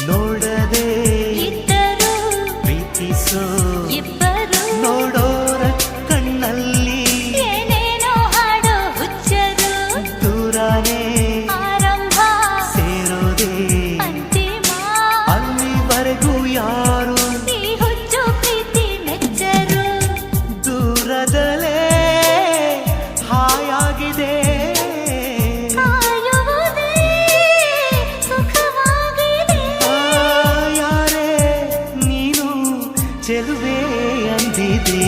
ನೋಡದೆ ಇದ್ದರು ಪ್ರೀತಿಸೋ ಇಬ್ಬರು ನೋಡೋರ ಕಣ್ಣಲ್ಲಿ ಏನೇನೋ ಹಾಡೋ ಹುಚ್ಚರು ದೂರನೇ ಆರಂಭ ಸೇರೋದೇ ಅಂತಿಮ ಅಲ್ಲಿವರೆಗೂ ಯಾರು ಈ ಹುಚ್ಚು ಪ್ರೀತಿ ಮೆಚ್ಚರು ದೂರದಲ್ಲೇ ಹಾಯಾಗಿದೆ ಕಾಯುವುದೇ ಸುಖವಾಗಿದೆ ಯಾರೇ ನೀನು ಚೆಲುವೆ ಅಂದಿದೆ